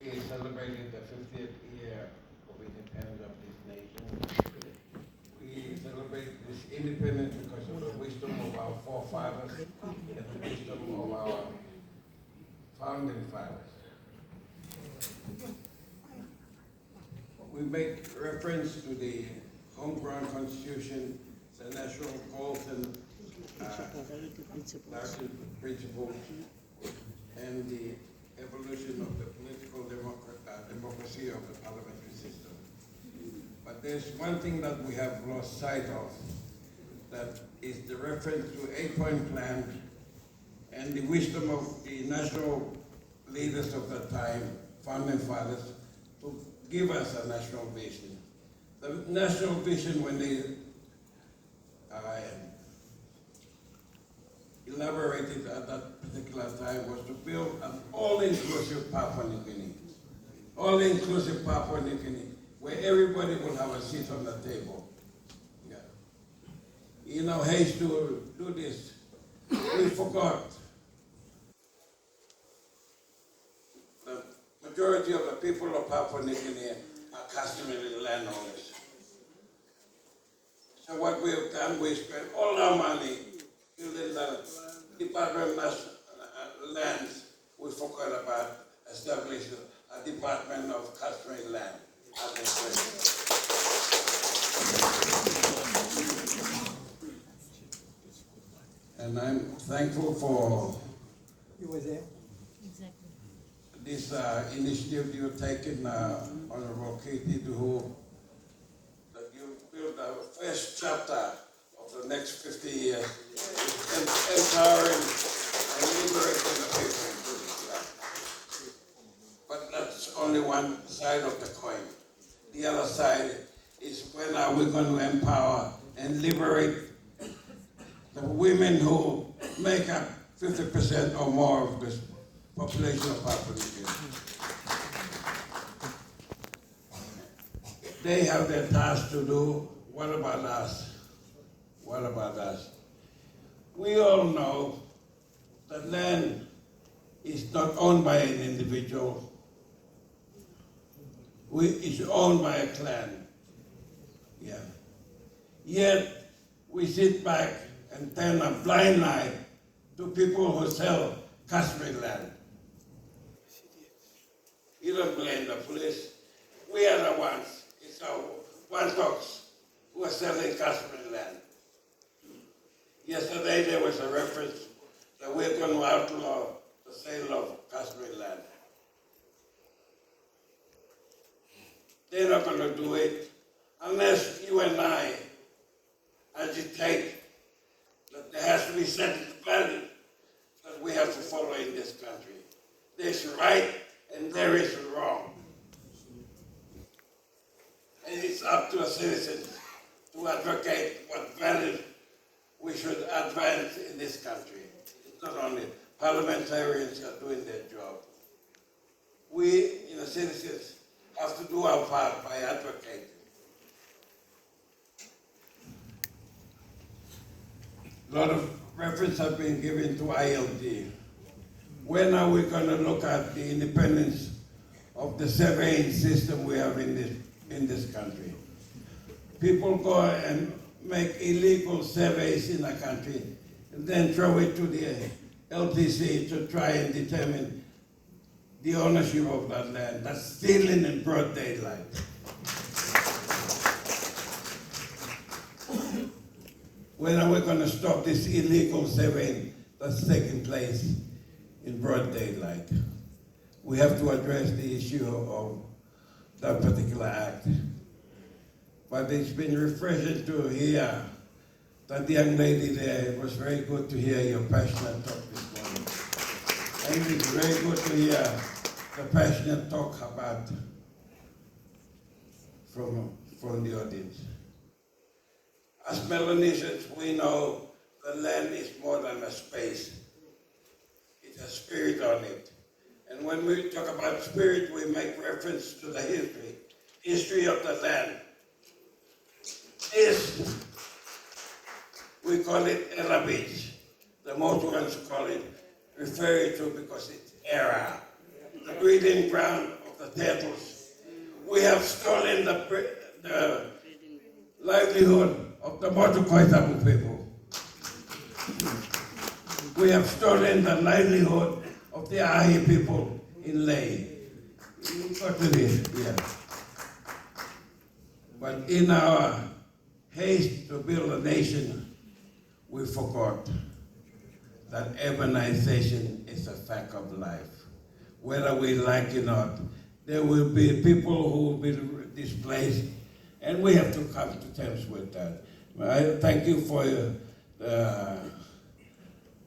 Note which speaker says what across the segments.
Speaker 1: We celebrated the 50th year of independence of this nation. We celebrate this independence because of the wisdom of our forefathers and the wisdom of our founding fathers. We make reference to the homegrown constitution, the national goals and principles, and the evolution of the political democracy of the parliamentary system. But there's one thing that we have lost sight of, that is the reference to 8-point plan and the wisdom of the national leaders of the time, founding fathers, to give us a national vision. The national vision, when they elaborated at that particular time, was to build an all-inclusive Papua New Guinea. All-inclusive Papua New Guinea, where everybody will have a seat on the table. Yeah. In our haste to do this, we forgot the majority of the people of Papua New Guinea are customary landowners. So what we have done, we spent all our money building the Department of Lands. We forgot about establishing a Department of Customary Land Administration. And I'm thankful for this initiative you've taken, Honorable Katie, that you build the first chapter of the next 50 years, empowering and liberating the people. But that's only one side of the coin. The other side is, when are we going to empower and liberate the women who make up 50% or more of the population of Papua New Guinea? They have their task to do. What about us? What about us? We all know that land is not owned by an individual. It's owned by a clan. Yeah. Yet we sit back and turn a blind eye to people who sell customary land. You don't blame the police. We are the ones. It's our one dogs who are selling customary land. Yesterday there was a reference that we're going to outlaw the sale of customary land. They're not going to do it unless you and I agitate that there has to be certain values that we have to follow in this country. There's right and there is wrong. And it's up to a citizen to advocate what values we should advance in this country. It's not only parliamentarians are doing their job. We, the citizens, have to do our part by advocating. A lot of reference have been given to ILD. When are we going to look at the independence of the surveying system we have in this country? People go and make illegal surveys in the country and then throw it to the LTC to try and determine the ownership of that land. That's stealing in broad daylight. When are we going to stop this illegal surveying that's taking place in broad daylight? We have to address the issue of that particular act. But it's been refreshing to hear that the young lady there. It was very good to hear your passionate talk this morning. And it's very good to hear the passionate talk about from the audience. As Melanesians, we know the land is more than a space. It's a spirit on it. And when we talk about spirit, we make reference to the history of the land. This, we call it Ella Beach. The most ones call it, refer to because it's era. The breeding ground of potatoes. We have stolen the livelihood of the Motukoitabu people. We have stolen the livelihood of the Ahi people in Ley. Got to this, yeah. But in our haste to build a nation, we forgot that urbanization is a fact of life. Whether we like it or not, there will be people who will be displaced, and we have to come to terms with that. I thank you for your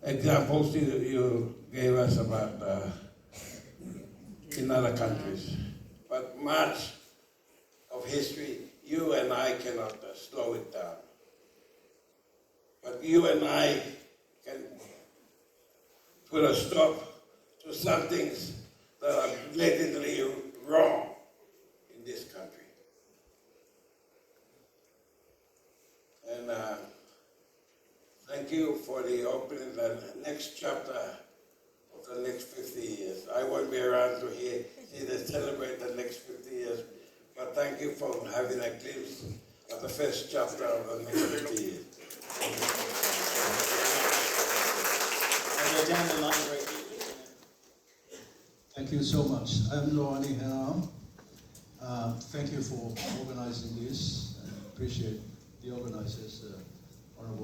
Speaker 1: examples you gave us about in other countries. But much of history, you and I cannot slow it down. But you and I can put a stop to some things that are blatantly wrong in this country. And thank you for the opening the next chapter of the next 50 years. I won't be around to see them celebrate the next 50 years, but thank you for having a glimpse of the first chapter of the next 50 years.
Speaker 2: Down the line right here.
Speaker 3: Thank you so much. I'm Loani Henao. Thank you for organizing this. I appreciate the organizers, Honorable